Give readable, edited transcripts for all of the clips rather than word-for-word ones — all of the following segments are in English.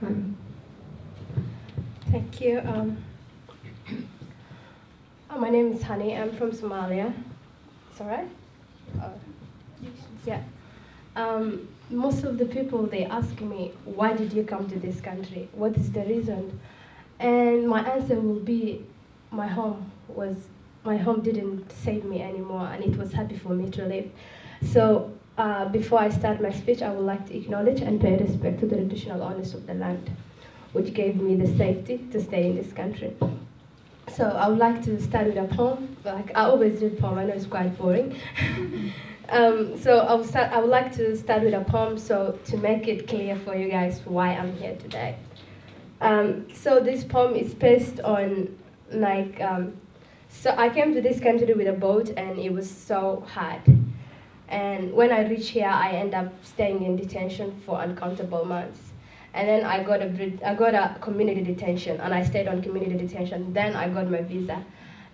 Hani. Thank you. My name is Hani. I'm from Somalia. It's all right? Yeah. Most of the people, they ask me, why did you come to this country? What is the reason? And my answer will be, my home didn't save me anymore, and it was happy for me to live. So before I start my speech, I would like to acknowledge and pay respect to the traditional owners of the land, which gave me the safety to stay in this country. So I would like to start with a poem. Like I always read poem. I know it's quite boring. So I would like to start with a poem, so to make it clear for you guys why I'm here today. So this poem is based on so I came to this country with a boat, and it was so hard. And when I reached here, I ended up staying in detention for uncountable months. And then I got a community detention, and I stayed on community detention. Then I got my visa.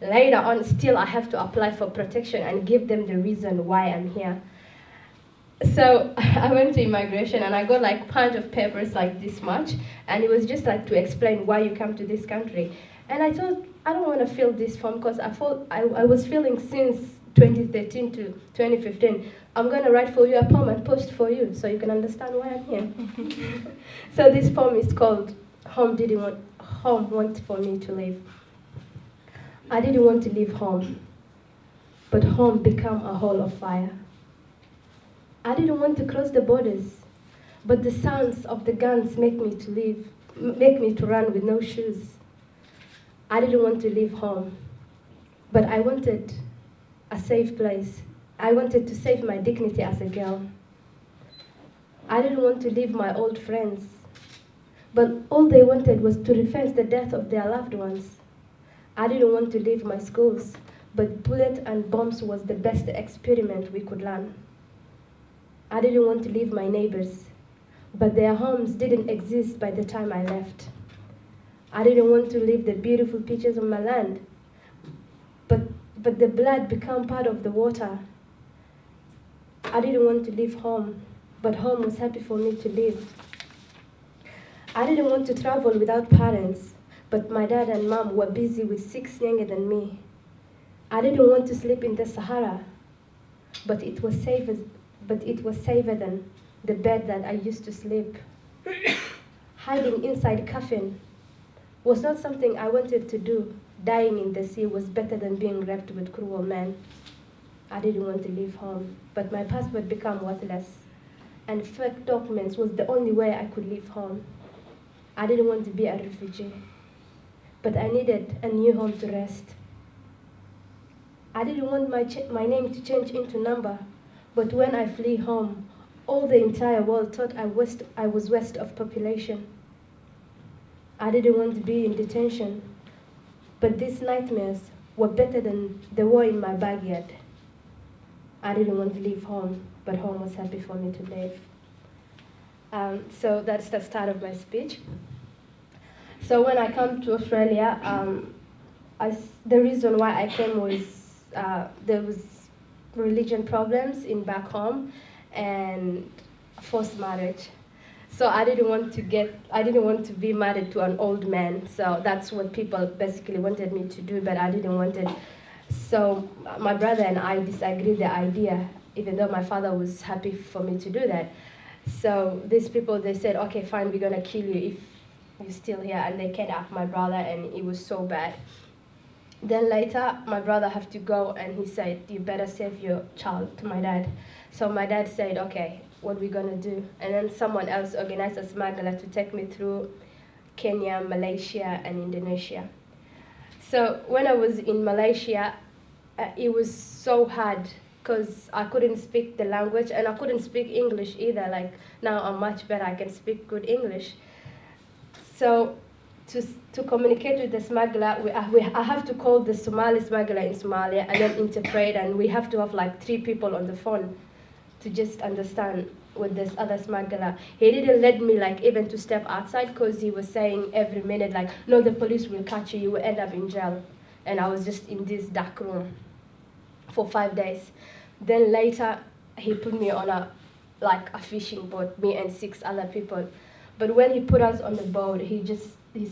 Later on, still I have to apply for protection and give them the reason why I'm here. So I went to immigration, and I got like bunch of papers like this much, and it was just like to explain why you come to this country. And I thought, I don't want to fill this form because I was feeling since 2013 to 2015, I'm going to write for you a poem and post for you so you can understand why I'm here. So this poem is called Home Want for Me to Live. I didn't want to leave home, but home became a hall of fire. I didn't want to cross the borders, but the sounds of the guns make me to run with no shoes. I didn't want to leave home, but I wanted a safe place. I wanted to save my dignity as a girl. I didn't want to leave my old friends, but all they wanted was to revenge the death of their loved ones. I didn't want to leave my schools, but bullets and bombs was the best experiment we could learn. I didn't want to leave my neighbors, but their homes didn't exist by the time I left. I didn't want to leave the beautiful beaches of my land, but the blood became part of the water. I didn't want to leave home, but home was happy for me to live. I didn't want to travel without parents, but my dad and mom were busy with 6 younger than me. I didn't want to sleep in the Sahara, but it was safer than the bed that I used to sleep. Hiding inside coffin was not something I wanted to do. Dying in the sea was better than being raped with cruel men. I didn't want to leave home, but my passport became worthless, and fake documents was the only way I could leave home. I didn't want to be a refugee, but I needed a new home to rest. I didn't want my name to change into number, but when I flee home, all the entire world thought I was west of population. I didn't want to be in detention, but these nightmares were better than the war in my backyard. I didn't want to leave home, but home was happy for me to live. So that's the start of my speech. So when I come to Australia, the reason why I came was there was religion problems in back home and forced marriage. So I didn't want to be married to an old man. So that's what people basically wanted me to do, but I didn't want it. So my brother and I disagreed the idea, even though my father was happy for me to do that. So these people, they said, okay, fine, we're gonna kill you if you're still here. And they kidnapped my brother, and it was so bad. Then later, my brother had to go, and he said, you better save your child to my dad. So my dad said, okay, what are we gonna do? And then someone else organized a smuggler to take me through Kenya, Malaysia, and Indonesia. So when I was in Malaysia, it was so hard because I couldn't speak the language, and I couldn't speak English either. Like now I'm much better, I can speak good English. So to communicate with the smuggler, I have to call the Somali smuggler in Somalia and then interpret, and we have to have like 3 people on the phone to just understand with this other smuggler. He didn't let me like even to step outside because he was saying every minute like, no, the police will catch you, you will end up in jail. And I was just in this dark room for 5 days. Then later he put me on a fishing boat, me and 6 other people. But when he put us on the boat, he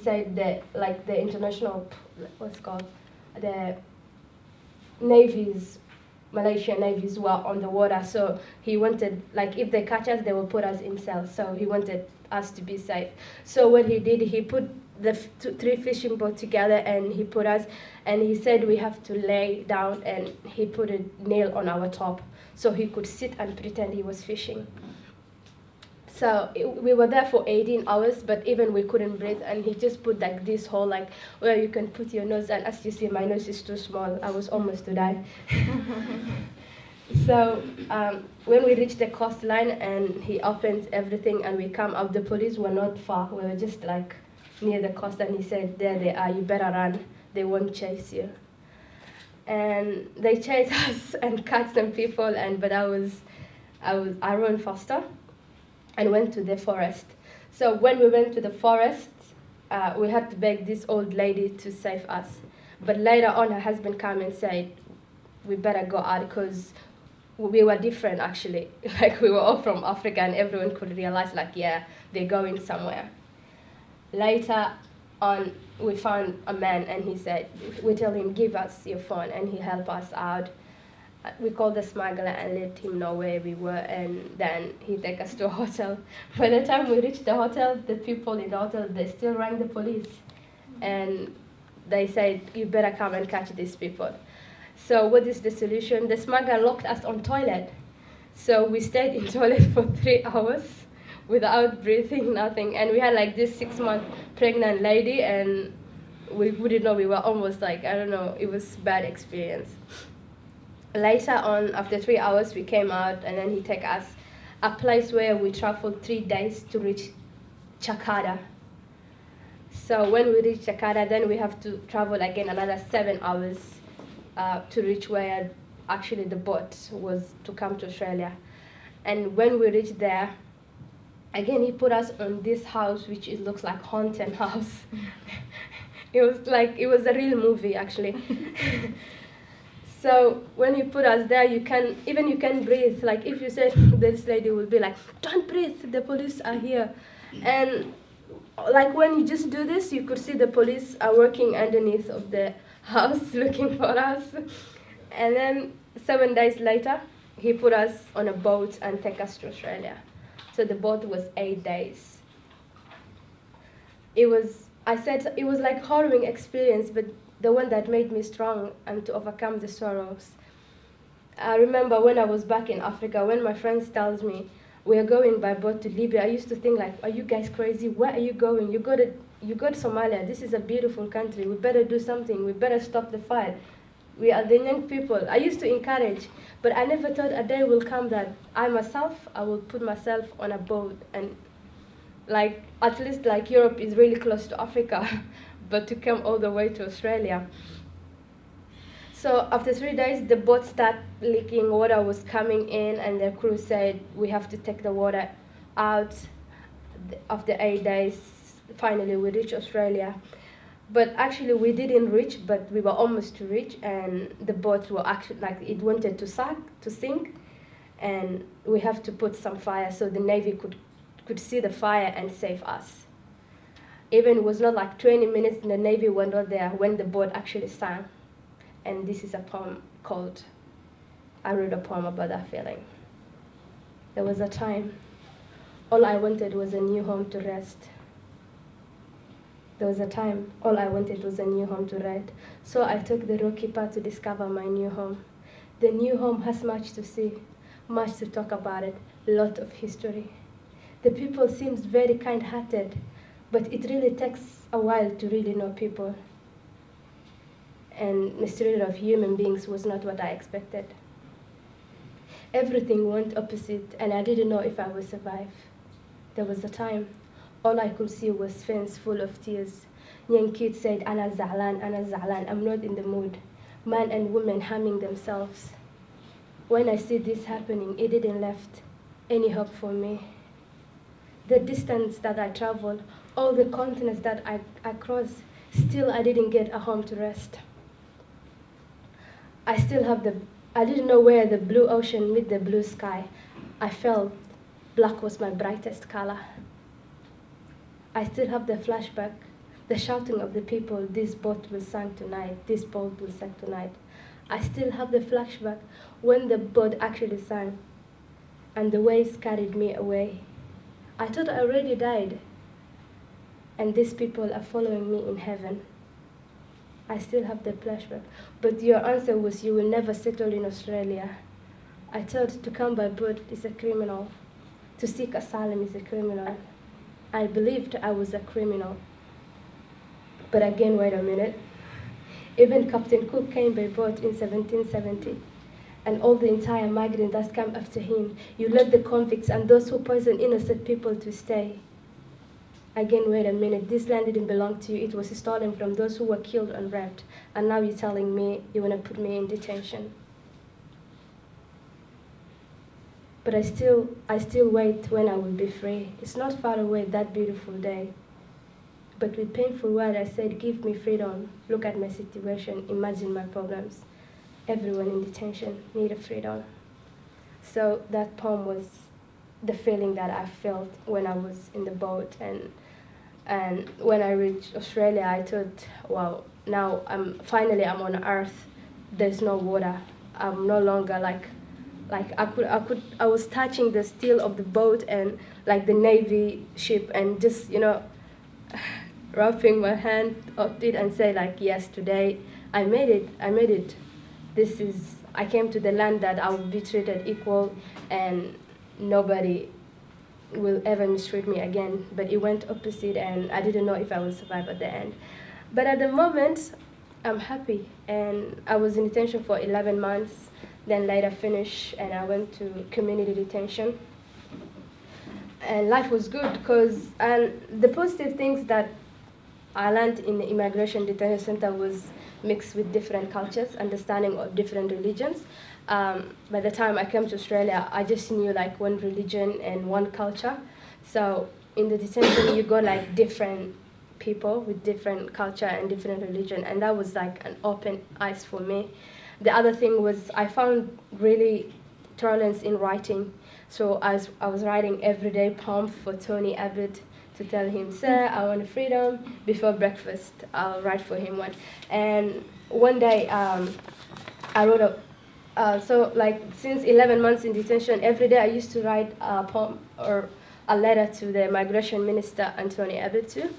said that like the international, what's it called, the navies, Malaysian navies were on the water, so he wanted, like, if they catch us, they will put us in cells. So he wanted us to be safe. So what he did, he put the three fishing boats together, and he put us, and he said we have to lay down, and he put a nail on our top, so he could sit and pretend he was fishing. So we were there for 18 hours, but even we couldn't breathe, and he just put like this hole, like where you can put your nose, and as you see, my nose is too small. I was almost to die. So when we reached the coastline, and he opened everything, and we come out, the police were not far. We were just like near the coast, and he said, "There they are. You better run. They won't chase you." And they chased us and caught some people, but I ran faster and went to the forest. So when we went to the forest, we had to beg this old lady to save us. But later on, her husband came and said, we better go out, because we were different, actually. Like, we were all from Africa, and everyone could realize, like, yeah, they're going somewhere. Later on, we found a man, and he said, we tell him, give us your phone, and he helped us out. We called the smuggler and let him know where we were, and then he took us to a hotel. By the time we reached the hotel, the people in the hotel, they still rang the police, and they said, you better come and catch these people. So what is the solution? The smuggler locked us on toilet. So we stayed in toilet for 3 hours without breathing, nothing. And we had like this 6-month pregnant lady, and we didn't know, we were almost like, I don't know, it was a bad experience. Later on, after 3 hours, we came out, and then he took us a place where we traveled 3 days to reach Jakarta. So when we reach Jakarta, then we have to travel again another 7 hours to reach where actually the boat was to come to Australia. And when we reached there, again, he put us on this house, which it looks like haunted house. It was a real movie, actually. So when you put us there, you can breathe. Like, if you said, this lady will be like, don't breathe, the police are here. And like, when you just do this, you could see the police are working underneath of the house looking for us. And then 7 days later, he put us on a boat and take us to Australia. So the boat was 8 days. It was like a harrowing experience, but the one that made me strong and to overcome the sorrows. I remember when I was back in Africa, when my friends tells me, we are going by boat to Libya, I used to think like, are you guys crazy? Where are you going? You go to Somalia. This is a beautiful country. We better do something. We better stop the fight. We are the young people. I used to encourage, but I never thought a day will come that I will put myself on a boat, and like, at least like Europe is really close to Africa, but to come all the way to Australia. So after 3 days, the boat started leaking, water was coming in, and the crew said, we have to take the water out. After 8 days, finally we reached Australia. But actually we didn't reach, but we were almost to reach, and the boat were actually, like, it wanted to sink, and we have to put some fire so the Navy could see the fire and save us. Even it was not like 20 minutes and the Navy were not there when the boat actually sank. And this is a poem I wrote a poem about that feeling. There was a time, all I wanted was a new home to rest. There was a time, all I wanted was a new home to rest. So I took the rocky path to discover my new home. The new home has much to see, much to talk about it, lot of history. The people seems very kind-hearted, but it really takes a while to really know people. And the story of human beings was not what I expected. Everything went opposite, and I didn't know if I would survive. There was a time, all I could see was fence full of tears. Young kids said, Ana Za'lan, I'm not in the mood. Man and women harming themselves. When I see this happening, it didn't left any hope for me. The distance that I traveled, all the continents that I crossed, still I didn't get a home to rest. I didn't know where the blue ocean met the blue sky. I felt black was my brightest color. I still have the flashback, the shouting of the people, this boat will sink tonight, this boat will sink tonight. I still have the flashback when the boat actually sank and the waves carried me away. I thought I already died, and these people are following me in heaven. I still have the flashback. But your answer was you will never settle in Australia. I thought to come by boat is a criminal. To seek asylum is a criminal. I believed I was a criminal. But again, wait a minute. Even Captain Cook came by boat in 1770, and all the entire migrants that came after him. You let the convicts and those who poison innocent people to stay. Again, wait a minute. This land didn't belong to you. It was stolen from those who were killed and raped. And now you're telling me you want to put me in detention. But I still wait when I will be free. It's not far away, that beautiful day. But with painful words, I said, give me freedom. Look at my situation. Imagine my problems. Everyone in detention needed freedom. So that poem was the feeling that I felt when I was in the boat. And when I reached Australia, I thought, wow, now I'm on Earth. There's no water. I'm no longer like I was touching the steel of the boat and like the Navy ship and just, wrapping my hand up it and say like, yes, today I made it. I came to the land that I will be treated equal and nobody will ever mistreat me again. But it went opposite and I didn't know if I would survive at the end. But at the moment, I'm happy. And I was in detention for 11 months, then later finished and I went to community detention. And life was good because the positive things that I learned in the immigration detention center was mixed with different cultures, understanding of different religions. By the time I came to Australia, I just knew like one religion and one culture. So in the detention, you got like different people with different culture and different religion, and that was like an open eyes for me. The other thing was I found really tolerance in writing. So I was writing everyday poems for Tony Abbott to tell him, sir, I want freedom. Before breakfast, I'll write for him one. And one day, I wrote so like since 11 months in detention, every day I used to write a poem or a letter to the Migration Minister, Tony Abbott too.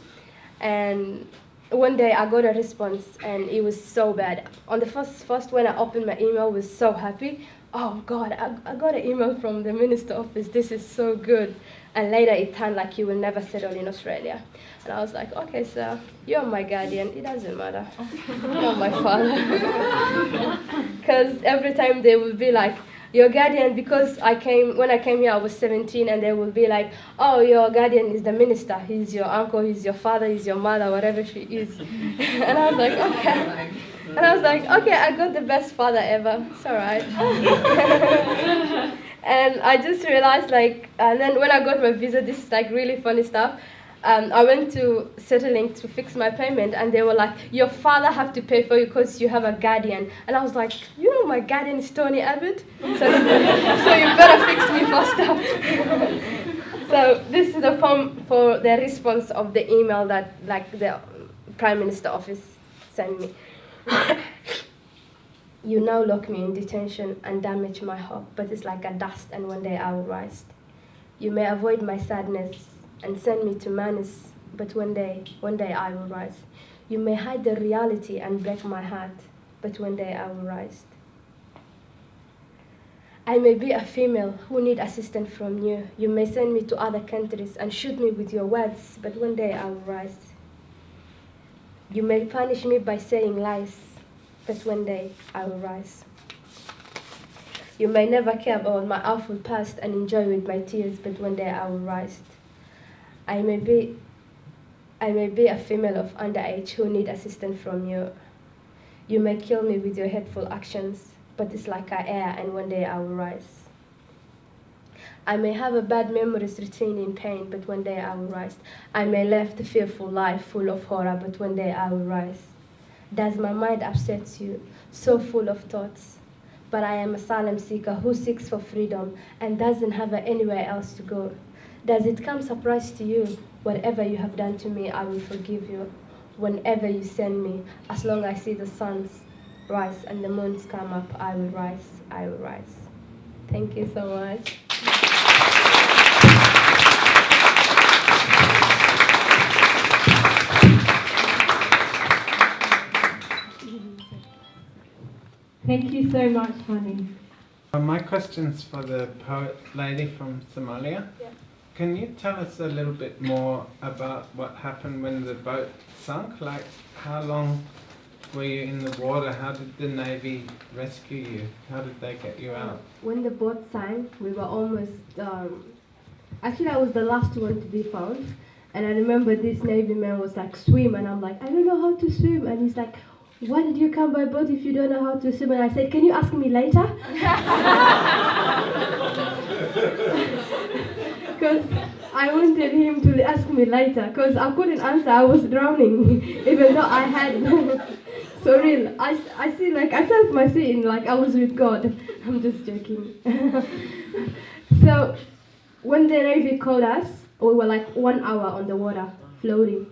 And one day I got a response and it was so bad. On the first when I opened my email, I was so happy. Oh God, I got an email from the minister office. This is so good. And later it turned like you will never settle in Australia. And I was like, okay, sir, you're my guardian. It doesn't matter. You're my father. Because every time they will be like, your guardian, because when I came here, I was 17, and they will be like, oh, your guardian is the minister. He's your uncle, he's your father, he's your mother, whatever she is. And I was like, okay. And I was like, okay, I got the best father ever. It's all right. And I just realized, like, and then when I got my visa, this is like really funny stuff. I went to Settling to fix my payment, and they were like, your father have to pay for you because you have a guardian. And I was like, you know my guardian is Tony Abbott? So you better fix me faster. So this is the poem for the response of the email that like the Prime Minister office sent me. You now lock me in detention and damage my hope, but it's like a dust and one day I will rise. You may avoid my sadness and send me to madness, but one day I will rise. You may hide the reality and break my heart, but one day I will rise. I may be a female who need assistance from you. You may send me to other countries and shoot me with your words, but one day I will rise. You may punish me by saying lies, but one day I will rise. You may never care about my awful past and enjoy with my tears, but one day I will rise. I may be a female of underage who need assistance from you. You may kill me with your hateful actions, but it's like I air and one day I will rise. I may have a bad memories routine in pain, but one day I will rise. I may live the fearful life full of horror, but one day I will rise. Does my mind upset you, so full of thoughts? But I am an asylum seeker who seeks for freedom and doesn't have anywhere else to go. Does it come surprise to you whatever you have done to me, I will forgive you. Whenever you send me, as long as I see the suns rise and the moons come up, I will rise, I will rise. Thank you so much. Thank you so much, Hani. My question's for the poet lady from Somalia. Yeah. Can you tell us a little bit more about what happened when the boat sunk? Like, how long were you in the water? How did the Navy rescue you? How did they get you out? When the boat sank, we were almost, actually I was the last one to be found. And I remember this Navy man was like, swim, and I'm like, I don't know how to swim. And he's like, why did you come by boat if you don't know how to swim? And I said, can you ask me later? Because I wanted him to ask me later, because I couldn't answer, I was drowning, even though I had, so real, I see, like, I felt my sin, like I was with God. I'm just joking. So, when the Navy called us, we were like 1 hour on the water, floating.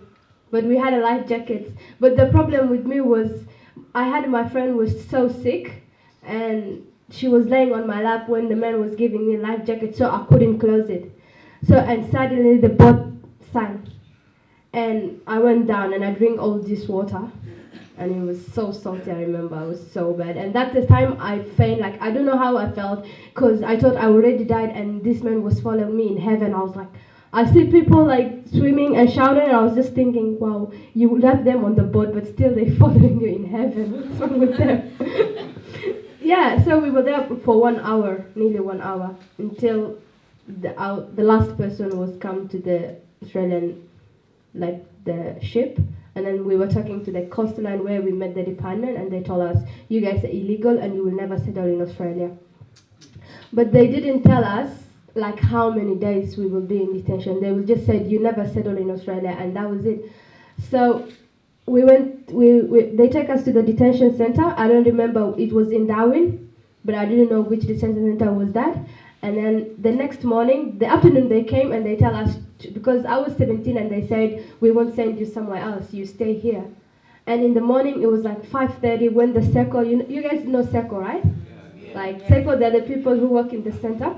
But we had a life jacket. But the problem with me was, my friend was so sick, and she was laying on my lap when the man was giving me a life jacket, so I couldn't close it. So, and suddenly the boat sank. And I went down and I drank all this water. And it was so salty, I remember. It was so bad. And that's the time I felt like, I don't know how I felt, because I thought I already died and this man was following me in heaven. I was like, I see people like swimming and shouting, and I was just thinking, wow, you left them on the boat, but still they're following you in heaven. What's wrong with them? Yeah, so we were there for 1 hour, nearly 1 hour, until the last person was come to the Australian, like the ship, and then we were talking to the coastline where we met the department, and they told us, you guys are illegal and you will never settle in Australia. But they didn't tell us like how many days we will be in detention. They just said, you never settle in Australia, and that was it. So we went, they take us to the detention center. I don't remember, it was in Darwin, but I didn't know which detention center was that. And then the next morning, the afternoon, they came and they tell us, because I was 17, and they said, we won't send you somewhere else, you stay here. And in the morning, it was like 5:30 when the circle, you guys know circle, right? Like circle, they're the people who work in the center,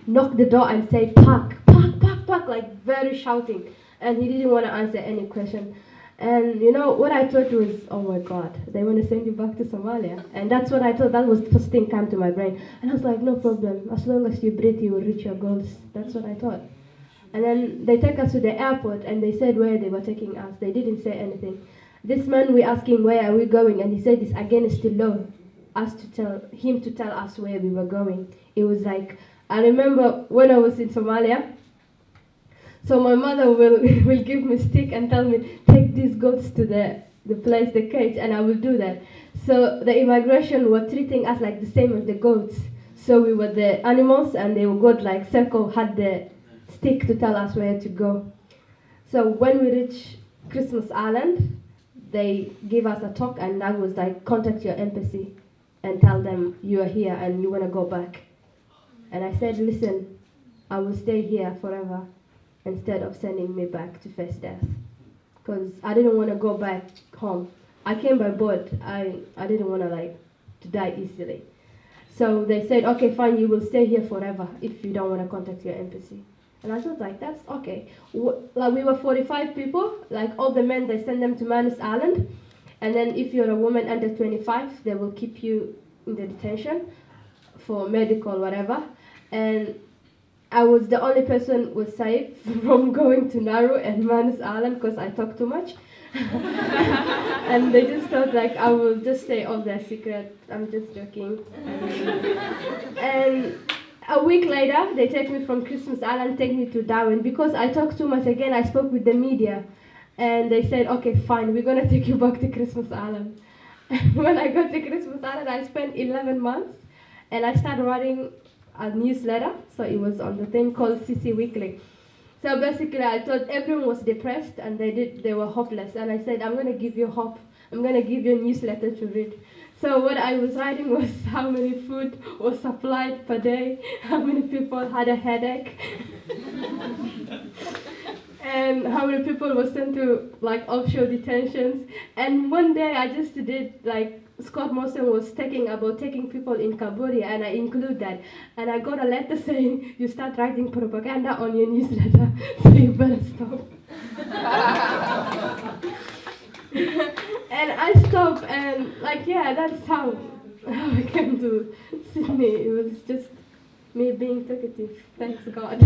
knock the door and say, park, park, park, park, like very shouting. And he didn't want to answer any question. And you know, what I thought was, oh my God, they want to send you back to Somalia. And that's what I thought, that was the first thing came to my brain. And I was like, no problem, as long as you breathe, you will reach your goals. That's what I thought. And then they take us to the airport, and they said where they were taking us. They didn't say anything. This man, we asked him, where are we going? And he said, it's against the law, him to tell us where we were going. It was like, I remember when I was in Somalia, so my mother will give me a stick and tell me, take these goats to the place, the cage, and I will do that. So the immigration were treating us like the same as the goats. So we were the animals, and they were good, like Circle had the stick to tell us where to go. So when we reached Christmas Island, they gave us a talk, and that was like, contact your embassy and tell them you are here and you want to go back. And I said, listen, I will stay here forever instead of sending me back to face death, because I didn't want to go back home. I came by boat. I didn't want to die easily. So they said, okay, fine, you will stay here forever if you don't want to contact your embassy. And I thought, like, that's okay. Like, we were 45 people, like all the men, they send them to Manus Island. And then if you're a woman under 25, they will keep you in the detention for medical, whatever. And I was the only person was safe from going to Nauru and Manus Island because I talk too much. And they just thought like I will just say all their secret. I'm just joking. And a week later, they take me from Christmas Island, take me to Darwin. Because I talk too much again, I spoke with the media. And they said, okay, fine, we're going to take you back to Christmas Island. When I got to Christmas Island, I spent 11 months. And I started writing a newsletter. So it was on the thing called CC Weekly. So basically, I thought everyone was depressed and they were hopeless. And I said, I'm going to give you hope. I'm going to give you a newsletter to read. So what I was writing was how many food was supplied per day, how many people had a headache. and how many people were sent to like offshore detentions. And one day I just did like Scott Morrison was taking people in Cambodia, and I include that. And I got a letter saying you start writing propaganda on your newsletter, so you better stop. And I stopped, and like yeah, that's how I came to Sydney. It was just me being talkative. Thanks God.